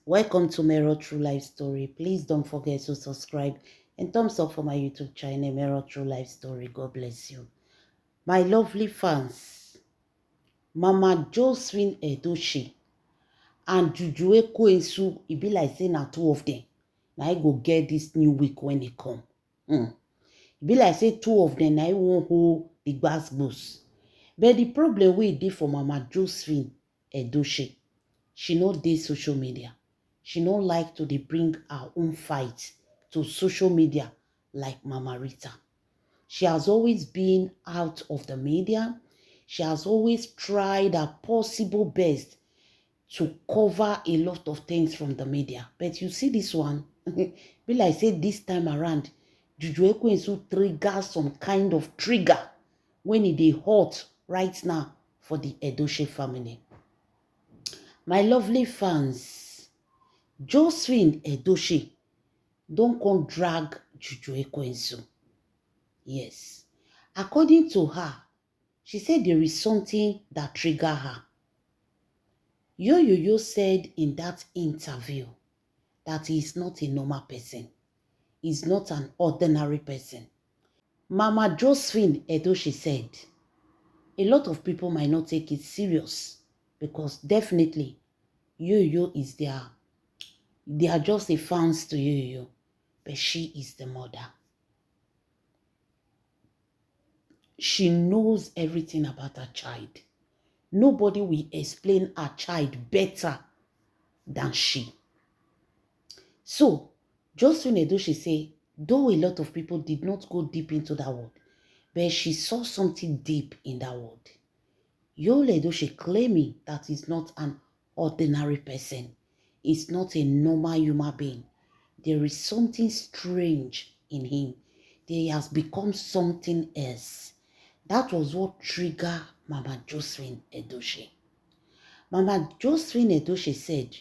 Welcome to Mirror True Life Story. Please don't forget to subscribe and thumbs up for my YouTube channel, Mirror True Life Story. God bless you. My lovely fans, Mama Josephine Edochie and Juju Ekwensu, e be like say na two of them. Now I go get this new week when they come. E be like say two of them, now I won't hold the gbas. But the problem wey dey for Mama Josephine Edochie, she no dey social media. She no like to dey bring her own fight to social media like Mama Rita. She has always been out of the media. She has always tried her possible best to cover a lot of things from the media. But you see this one, be like say this time around, Juju Ekwensu trigger some kind of trigger when it dey hot right now for the Edochie family. My lovely fans, Josephine Edochie don come drag Juju Ekwensu. Yes. According to her, she said there is something that triggered her. Yo said in that interview that he is not a normal person. He's not an ordinary person. Mama Josephine Edochie said, a lot of people might not take it serious because definitely Yo is they are just a fans to Yo, but she is the mother. She knows everything about her child. Nobody will explain her child better than she. So, Josephine Edochie say, though a lot of people did not go deep into that word, but she saw something deep in that word. Yul Edochie claiming that he's not an ordinary person. He's not a normal human being. There is something strange in him. He has become something else. That was what triggered Mama Josephine Edochie. Mama Josephine Edochie said,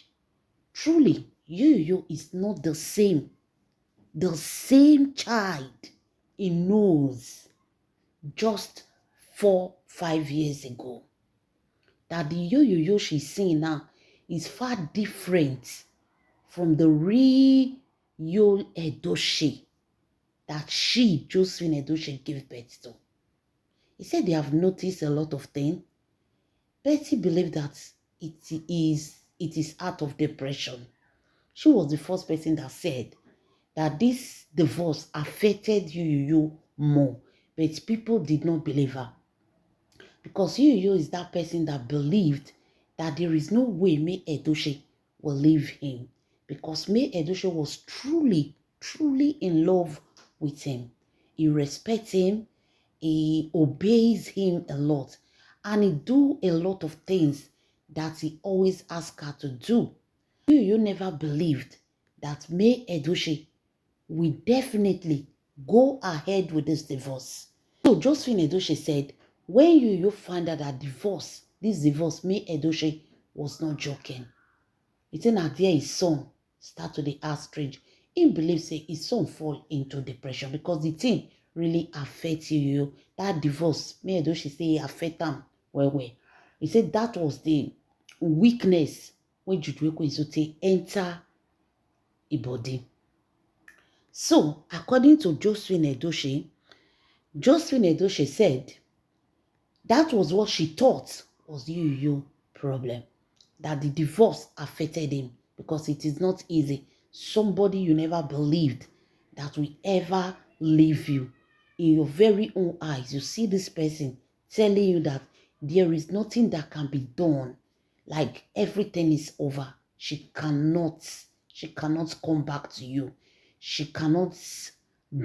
truly, Yo is not the same child he knows just 4-5 years ago. That the Yo she's seeing now is far different from the real Yul Edochie that she, Josephine Edochie, gave birth to. He said they have noticed a lot of things. Betty believed that it is out of depression. She was the first person that said that this divorce affected Yo more, but people did not believe her. Because Yo is that person that believed that there is no way May Edochie will leave him. Because May Edochie was truly in love with him. He respects him. He obeys him a lot. And he do a lot of things that he always asks her to do. Yo never believed that May Edochie will definitely go ahead with this divorce. So Josephine Edochie said, when Yo found out that this divorce, May Edochie was not joking. He said that there his son start to dey act strange. He believes say his son fall into depression because the thing really affects Yo. That divorce, May Edochie say affect him well. He said that was the weakness when Juju Ekwensu take enter his body. So, according to Josephine Edochie said that was what she thought was Yo problem. That the divorce affected him because it is not easy. Somebody you never believed that will ever leave you. In your very own eyes, you see this person telling you that there is nothing that can be done. Like everything is over. She cannot come back to you. She cannot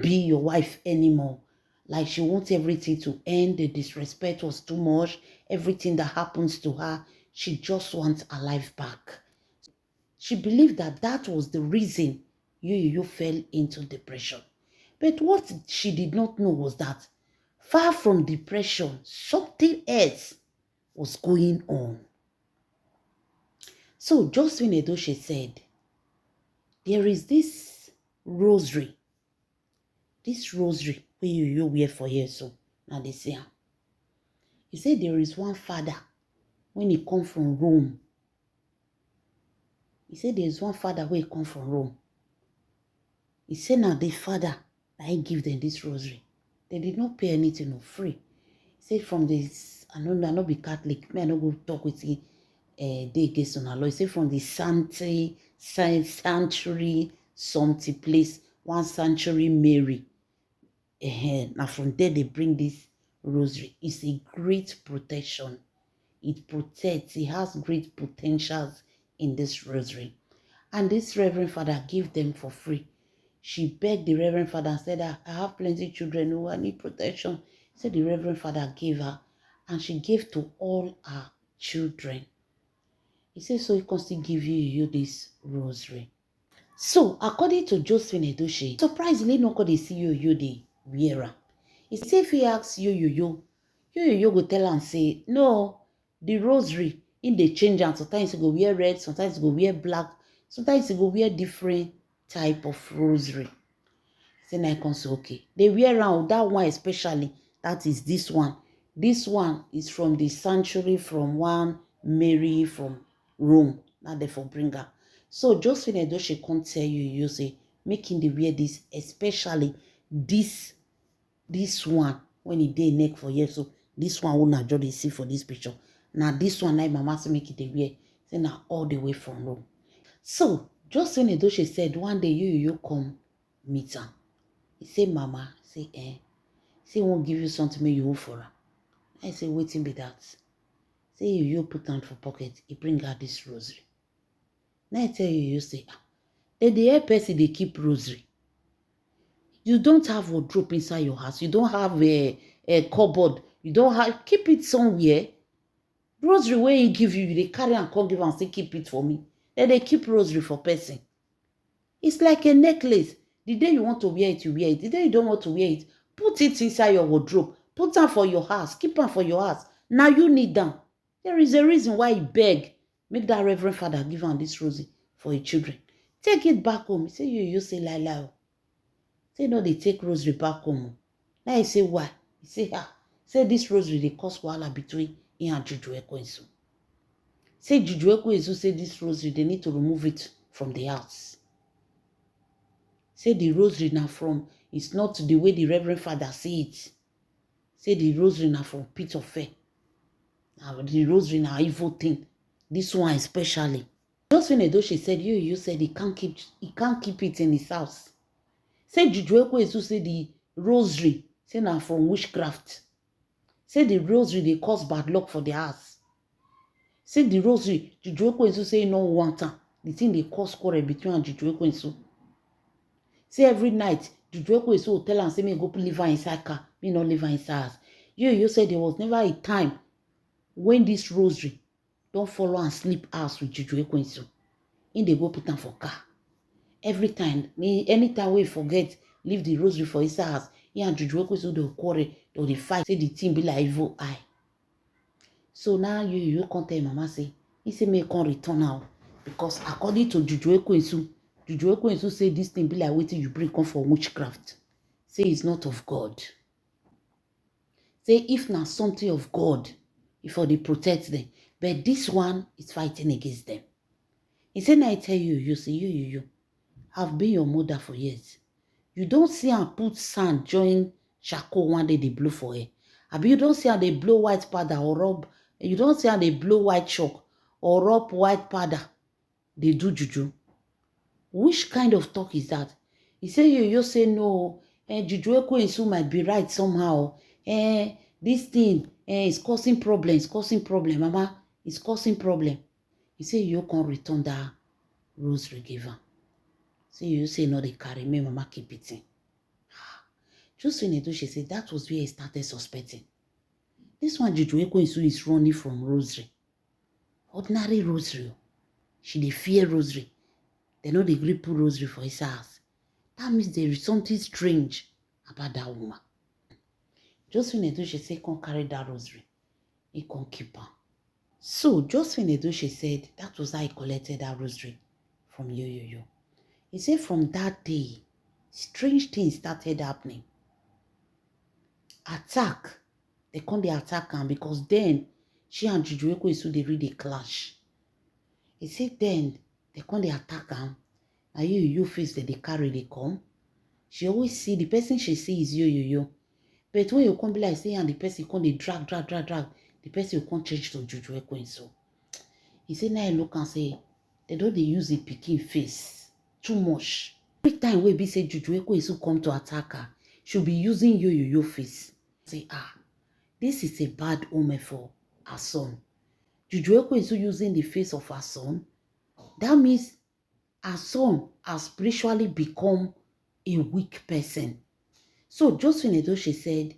be your wife anymore. Like she wants everything to end. The disrespect was too much. Everything that happens to her, she just wants her life back. She believed that that was the reason Yo fell into depression. But what she did not know was that far from depression, something else was going on. So Josephine Edochie said, there is this rosary wey Yo wear for here so. Now they say, he said there is one father when he come from Rome. He said there's one father who come from Rome. He said now the father, I give them this rosary. They did not pay anything, no free. He said from this, I not be Catholic, me I no go talk with you. They against on our law. He said from the sanctuary, something place, one sanctuary Mary. Now from there they bring this rosary. It's a great protection. It protects. It has great potentials in this rosary. And this Reverend Father gave them for free. She begged the Reverend Father and said, I have plenty children who need protection. He said the Reverend Father gave her, and she gave to all her children. He said, so he can still give you this rosary. So, according to Josephine Edochie, surprisingly, nobody see you the wearer. He said if he asks you go tell and say, no, the rosary, in the change, and sometimes you go wear red, sometimes you go wear black, sometimes you go wear different type of rosary. Then I can say, okay. They wear around that one especially, that is this one. This one is from the sanctuary from one Mary from Rome. Now therefore bring her. So Josephine Edochie can't tell you say, making the wear this, especially this one, when it day neck for years. So this one will not just see for this picture. Now this one, like mama say make it the wear. Say now all the way from Rome. So Josephine Edochie said one day you come meet her. He say, mama, say, say, won't give you something, may you hold for her. I say, waiting be that. Say, you put on for pocket, he bring her this rosary. Now I tell you say, the air person, they keep rosary. You don't have wardrobe inside your house. You don't have a cupboard. You don't have, keep it somewhere. Rosary, where he give you, they carry and come give and say, keep it for me. Then they keep rosary for person. It's like a necklace. The day you want to wear it, you wear it. The day you don't want to wear it, put it inside your wardrobe. Put them for your house. Keep them for your house. Now you need them. There is a reason why he beg. Make that Reverend Father give him this rosary for his children. Take it back home. He say, you say, Lila. Say, no, they take rosary back home. Now he say, why? He say, say this rosary, they cause wahala between him and Juju Ekwensu. Say Juju Ekwensu say this rosary, they need to remove it from the house. Say the rosary now from, it's not the way the Reverend Father see it. Say the rosary now from pit of fair. Now the rosary now evil thing. This one especially. Josephine Edochie said, you said he can't keep it in his house. Say Juju Ekwensu say the rosary, say now from witchcraft. Say the rosary they cause bad luck for the house. Say the rosary, Juju Ekwensu say no want her. The thing they cause quarrel between Juju Ekwensu. Say every night, Juju Ekwensu will tell and say, me go live inside car, me not live inside house. You said there was never a time when this rosary don't follow and sleep house with Juju Ekwensu. In they go put them for car. Every time, anytime we forget, leave the rosary for his house, he and Juju Ekwensu they quarrel, they fight, say the thing be like evil eye. So now you can't tell mama say, he say me can't return now. Because according to Juju Ekwensu say this thing be like waiting you bring come for witchcraft. Say it's not of God. Say if not something of God, if they protect them. But this one is fighting against them. He said, I tell you say you. I've been your mother for years. You don't see her put sand join charcoal one day they blow for her. You don't see how they blow white powder or rub. You don't see how they blow white chalk or rub white powder. They do juju. Which kind of talk is that? He say you say no. Juju Ekwensu might be right somehow. This thing is causing problem. It's causing problem, mama. It's causing problem. He say you can return that rosary giver. Say you say no, they carry me, mama keep it. Josephine Edochie said that was where he started suspecting. This one Juju Ekwensu is running from rosary. Ordinary rosary. She dey fear rosary. They know they gree put rosary for his house. That means there is something strange about that woman. Josephine Edochie said, can't carry that rosary. He can't keep her. So Josephine Edochie said that was how he collected that rosary from you. He said from that day, strange things started happening. Attack. They come the attack her because then she and Juju Ekwensu they really clash. He said then They come dey attack am. Na yo face that they carry dey come. She always see the person she see is yo. But when you come be like say and the person come dey drag, the person will come change to Juju Ekwensu. He say now I look and say they don't dey use the pikin face too much. Every time we be say Juju Ekwensu come to attack her, she'll be using yo face. Say this is a bad omen for her son. Juju Ekwensu using the face of her son. That means her son has spiritually become a weak person. So Josephine Edochie said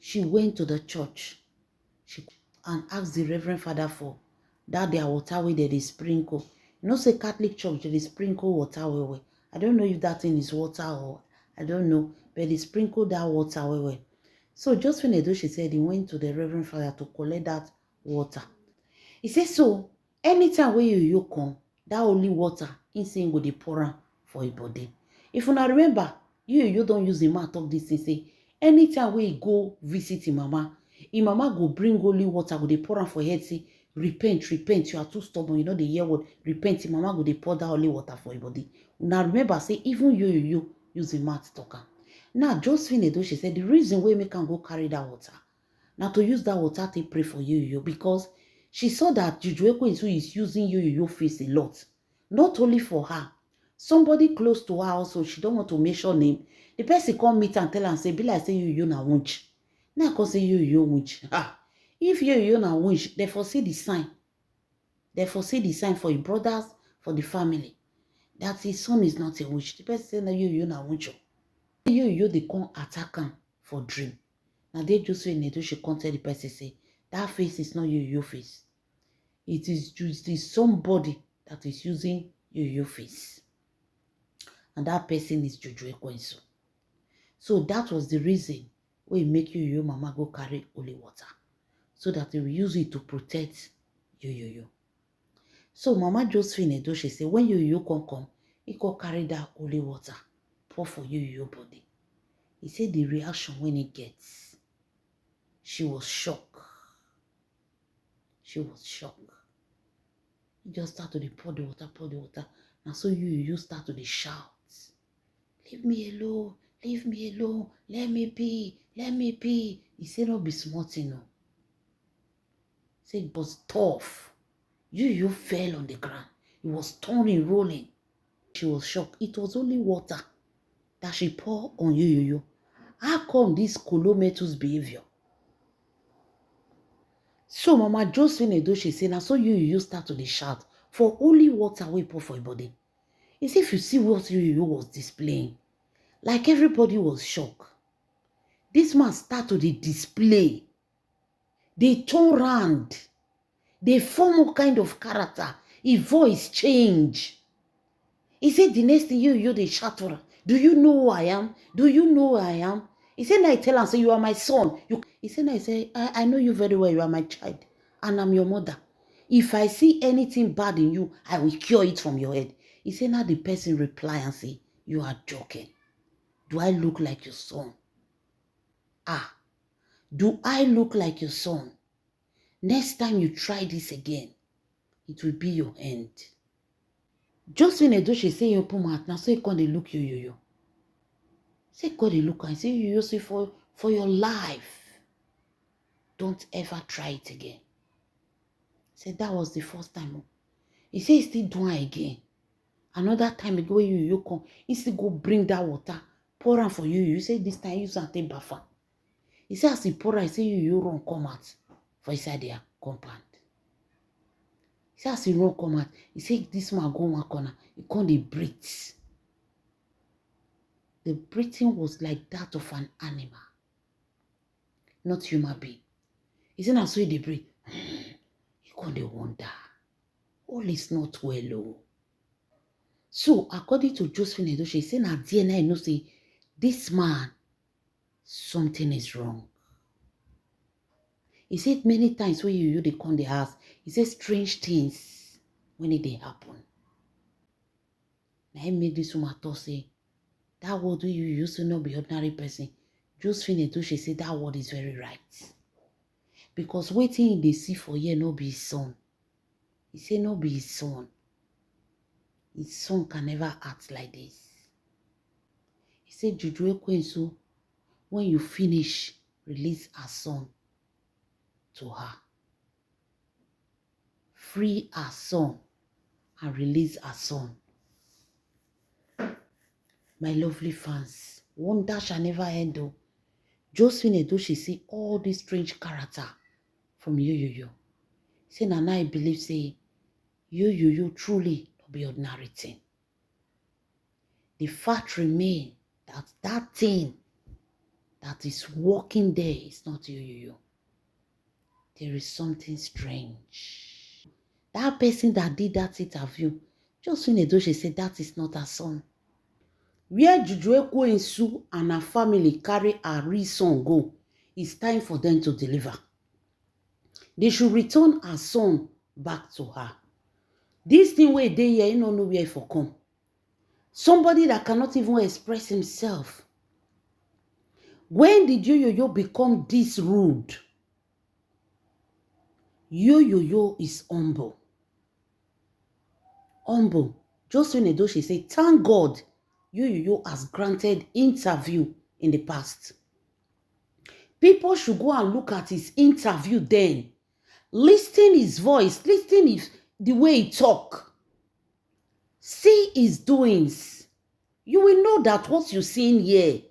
she went to the church and asked the Reverend Father for that their water where they sprinkle. You know, say Catholic church, they sprinkle water where. I don't know if that thing is water or I don't know, but they sprinkle that water where. So Josephine Edochie said he went to the Reverend Father to collect that water. He said, so anytime when you come, that holy water, insane go dey pour am for your body. If you remember, you don't use the mouth of this thing. Say anytime when you go visit your mama go bring holy water, go dey pour am for your head. Say repent, you are too stubborn. You know the hear word repent. Your mama go dey pour that holy water for your body. Now remember, say even you use the mouth talk am. Now Josephine Edochie said the reason why make am go carry that water, now to use that water to pray for you because she saw that Juju Ekwensu is using yo face a lot. Not only for her. Somebody close to her also, she don't want to mention name. The person come meet and tell her and say, be like say yo na wunch. Now I can say yo wunch. If yo na wunch, they foresee the sign. They foresee the sign for your brothers, for the family. That his son is not a witch. The person say na yo na wunch. Yo they come attack him for dream. Now they just say Edochie come tell the person say, that face is not yo face. It is somebody that is using yo face. And that person is Juju Ekwensu. So that was the reason why make yo mama go carry holy water. So that they will use it to protect yo. So Mama Josephine Edochie say when yo come, he go carry that holy water, pour for yo body. He said the reaction when he gets, she was shocked. She was shocked. He just started to pour the water. And so you start to shout, leave me alone, let me be. He said, not be smart, you know. He said it was tough. You fell on the ground. It was turning, rolling. She was shocked. It was only water that she poured on you. How come this Colometus behavior? So Mama Josephine Edochie say, now so you start to shout for only water we pour for your body. It's if you see what you was displaying, like everybody was shocked. This man start to display. They turn round. They form all kind of character. His voice change. He said the next thing you they shout for her. Do you know who I am? Do you know who I am? He said, I tell him, say, you are my son. He said, I know you very well. You are my child. And I'm your mother. If I see anything bad in you, I will cure it from your head. He said, now the person reply and say, you are joking. Do I look like your son? Do I look like your son? Next time you try this again, it will be your end. Josephine Edochie say, you put mouth now, so you can't look yo. Say, God, they look and say, you say for your life, don't ever try it again. Say, that was the first time. He said, he still doing it again. Another time ago, when you come, he still go bring that water, pour am for you. You say, this time, use and take buffer. He said, as he pour am, he say, you run come out for inside their compound. He said, as he run come out, he said, this man go one corner. He can't breathe. The breathing was like that of an animal, not human being. He said, so they breathe. You can't wonder. All is not well, oh. So, according to Josephine Edochie, he said, at the end, I know, say, this man, something is wrong. He said many times when you they come the house, he said strange things when it happen. Now, he made this woman talk, say, that word you used to not be ordinary person. Josephine Edochie said that word is very right. Because waiting they see for here no be his son. He said no be his son. his son can never act like this. He said, Juju Ekwensu, when you finish, release her son to her. Free her son and release her son. My lovely fans, wonder shall never end though. Josephine Edochie see all this strange character from Yoyoyo. Say, Nana, I believe, say, Yoyoyo truly not be ordinary thing. The fact remain that that thing that is walking there is not Yoyoyo. There is something strange. That person that did that interview, Josephine Edochie said that is not her son. Where Juju Ekwensu and her family carry her real son go, it's time for them to deliver. They should return her son back to her. This thing where they here, you don't know where for come. Somebody that cannot even express himself. When did Yoyoyo become this rude? Yoyoyo is humble. Humble. Josephine Edochie say, thank God Yoyoyo has granted interview in the past. People should go and look at his interview then. Listen his voice. Listen the way he talk. See his doings. You will know that what you're seeing here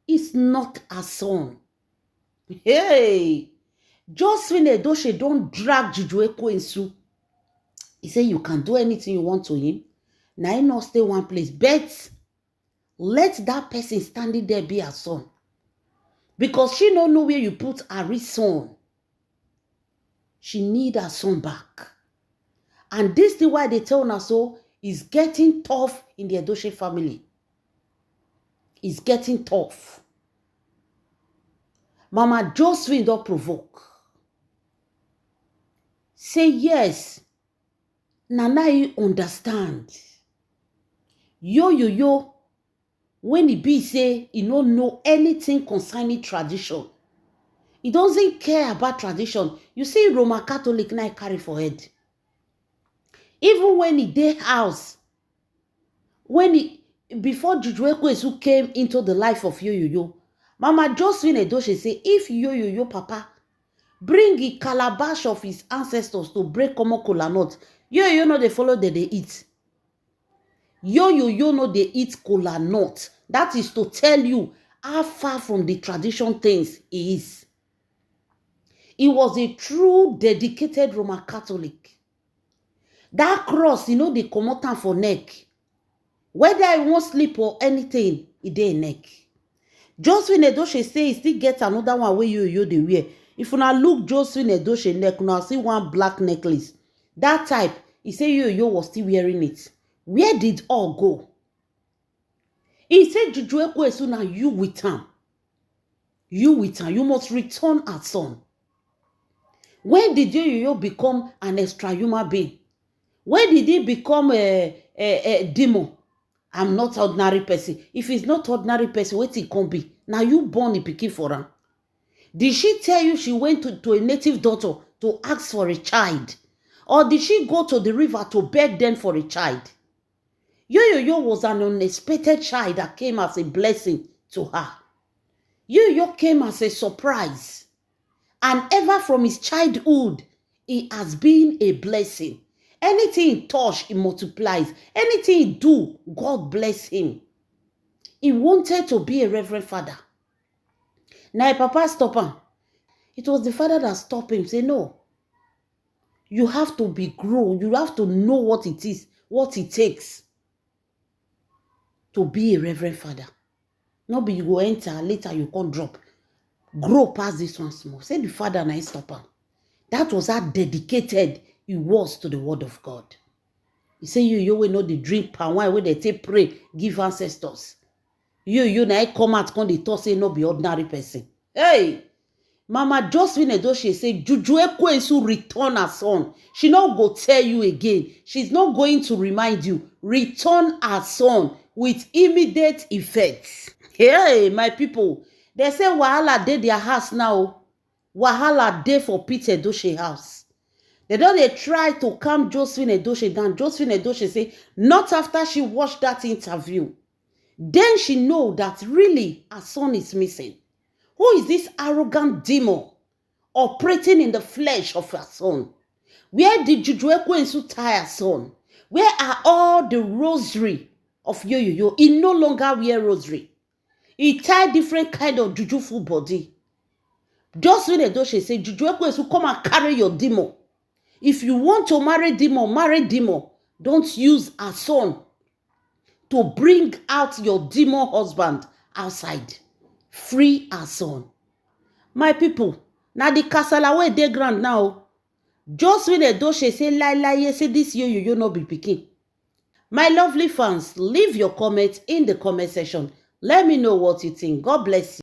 is not a son. Hey! Josephine Edochie don't drag Juju Ekwensu. He say you can do anything you want to him. Now he not stay one place. But let that person standing there be her son. Because she don't know where you put her son. She need her son back. And this is why they tell us so is getting tough in the Edochie family. It's getting tough. Mama Josephine don't provoke. Say yes. Nana, you understand. Yoyoyo, when he be say he don't know anything concerning tradition. He doesn't care about tradition. You see, Roman Catholic now carry for head. Even when he dey house, before Juju Ekwensu came into the life of Yoyoyo, Mama Josephine Edochie say, if Yoyoyo Papa bring a calabash of his ancestors to break common kola nut, Yoyoyo no dey follow they eat. Yoyoyo no dey eat kola nut. That is to tell you how far from the tradition things he is. He was a true dedicated Roman Catholic. That cross, they come out for neck. Whether I won't sleep or anything, it dey neck. Josephine Edochie say he still get another one where Yoyoyo dey wear. If una look Josephine Edochie neck, una see one black necklace. That type, he say Yoyoyo was still wearing it. Where did all go? He said, Juju Ekwensu, now you with him. You with him. You must return her son. When did Yoyoyo become an extra human being? When did he become a demon? I'm not ordinary person. If he's not ordinary person, what he can be? Now you born a pikin for her. Did she tell you she went to a native doctor to ask for a child? Or did she go to the river to beg them for a child? Yoyoyo was an unexpected child that came as a blessing to her. Yoyoyo came as a surprise. And ever from his childhood, he has been a blessing. Anything he touch, he multiplies. Anything he do, God bless him. He wanted to be a reverend father. Now, Papa stopped him. It was the father that stopped him. Say, no. You have to be grown. You have to know what it is, what it takes to be a reverend father. Not be you go enter, later you can't drop. Grow past this one small. Say the father and I stop him. That was how dedicated he was to the word of God. He say you will know the drink palm wine where they take pray, give ancestors. You now come out come they talk say no be ordinary person. Hey, Mama Josephine Edochie say Juju Ekwensu return her son. She not go tell you again. She's not going to remind you. Return her son with immediate effects. Hey, my people, they say wahala dey their house now. Wahala dey for Pete Edochie house. They don't they try to calm Josephine Edochie down. Josephine Edochie say, not after she watched that interview. Then she know that really her son is missing. Who is this arrogant demon operating in the flesh of her son? Where did Juju Ekwensu tie her son? Where are all the rosary of Yo-Yo-Yo? He no longer wear rosary. He tie different kind of juju full body. Just when Edochie say, Juju Ekwensu, come and carry your demon. If you want to marry demon, marry demon. Don't use her son to bring out your demon husband outside. Free her son. My people, now the kasala wey dey ground now. Just when Edochie say lie, say this Yo-Yo-Yo no be pikin. My lovely fans, leave your comments in the comment section. Let me know what you think. God bless you.